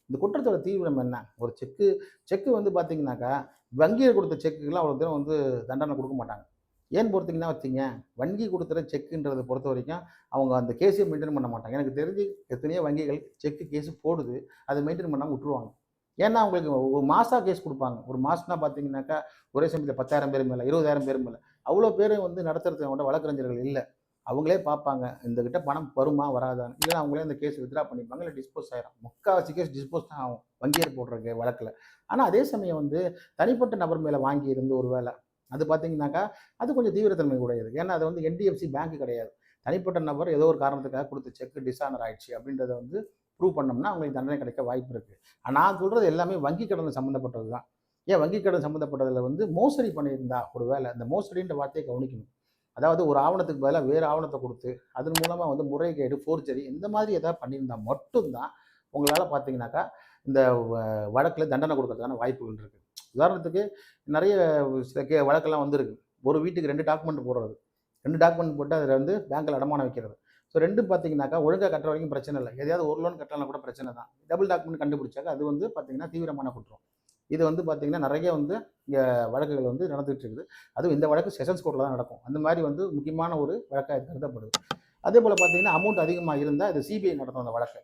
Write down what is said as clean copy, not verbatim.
இந்த குற்றத்தோட தீவிரம் என்ன? ஒரு செக்கு வந்து பார்த்தீங்கன்னாக்கா, வங்கியில குடுத்த செக்குக்குலாம் அவ்வளோ தூரம் வந்து தண்டனை குடுக்க மாட்டாங்க. ஏன்னு பொறுத்தீங்கன்னா வச்சுக்கங்க, வங்கி குடுக்குற செக்குன்றத பொறுத்தவரைக்கும், அவங்க அந்த கேஸே மெயின்டெயின் பண்ண மாட்டாங்க. எனக்கு தெரிஞ்சு எத்தனையோ வங்கிகள் செக்கு கேஸ் போடுது. அத மெயின்டெயின் பண்ணாம உட்டுருவாங்க. ஏன்னா, அவங்களுக்கு ஒரு மாசா கேஸ் குடுப்பாங்க. ஒரு மாசம்னா பார்த்தீங்கன்னாக்கா, ஒரே சமயத்தில 10,000 பேர் மேல, 20,000 பேர் மேல. அவ்வளோ பேர வந்து நடத்துறதுக்கு அவங்கட்ட வழக்கறிஞர்கள் இல்ல. அவங்களே பார்ப்பாங்க. இந்த கிட்ட பணம் வருமா? வராதான்னு. இல்ல அவங்களே அந்த கேஸ் வித்ட்ரா பண்ணிப்பாங்க. இல்ல டிஸ்போஸ் ஆயிரும். முக்காவாசி கேஸ் டிஸ்போஸ் தான் ஆகும். வங்கியர் போடுற வழக்குல. ஆனா அதே சமயம் வந்து தனிப்பட்ட நபர் மேல வாங்கியிருந்து ஒரு வேள அது பார்த்தீங்கன்னாக்கா, அது கொஞ்சம் தீவிரத்தன்மை உடையது. ஏன்னா அது வந்து என்டிஎஃப்சி பேங்க் கிடையாது. தனிப்பட்ட நபர் ஏதோ ஒரு காரணத்துக்காக குடுத்த செக் டிஸ்ஹானர் ஆயிடுச்சு அப்படின்றத வந்து ப்ரூவ் பண்ணோம்னா, அவங்களுக்கு தண்டனை கிடைக்க வாய்ப்பு இருக்கு. நான் சொல்றது எல்லாமே வங்கி கடன் சம்மந்தப்பட்டது தான். ஏன் வங்கி கடன் சம்மந்தப்பட்டதுல வந்து மோசடி பண்ணியிருந்தா ஒரு வேள, இந்த மோசடின்ற வார்த்தைய கவனிக்கணும். அதாவது ஒரு ஆவணத்துக்கு பதிலா வேற ஆவணத்த குடுத்து, அதன் மூலமா வந்து முறைகேடு, ஃபோர்ஜரி இந்த மாதிரி ஏதாவது பண்ணியிருந்தா மட்டும் தான், உங்களால பார்த்தீங்கன்னாக்கா, இந்த வ வழக்குல தண்டனை குடுக்கறதுக்கான வாய்ப்புகள் இருக்கு. உதாரணத்துக்கு நெறைய சில வழக்கெல்லாம் வந்திருக்கு. ஒரு வீட்டுக்கு 2 டாக்குமெண்ட் போடுறது. 2 டாக்குமெண்ட் போட்டு அதில வந்து பேங்க்ல அடமானம் வைக்கிறது. ஸோ 2ம் பார்த்தீங்கன்னாக்கா, ஒழுங்கா கட்டுற வரைக்கும் பிரச்சனை இல்ல. எதையாவது ஒரு லோன் கட்டலனா கூட பிரச்சனை தான். டபுள் டாக்குமெண்ட் கண்டுபிடிச்சாக்க அது வந்து பார்த்தீங்கன்னா, தீவிரமான குற்றம். இது வந்து பார்த்தீங்கன்னா, நெறைய வந்து இங்க வழக்குகள் வந்து நடந்துட்டு இருக்குது. அதுவும் இந்த வழக்கு செஷன்ஸ் கோர்ட்ல தான் நடக்கும். அந்த மாரி வந்து முக்கியமான ஒரு வழக்கா இது கருதப்படுது. அதேபோல பார்த்தீங்கன்னா, அமௌண்ட் அதிகமா இருந்தா இது சிபிஐ நடத்தும் அந்த வழக்க.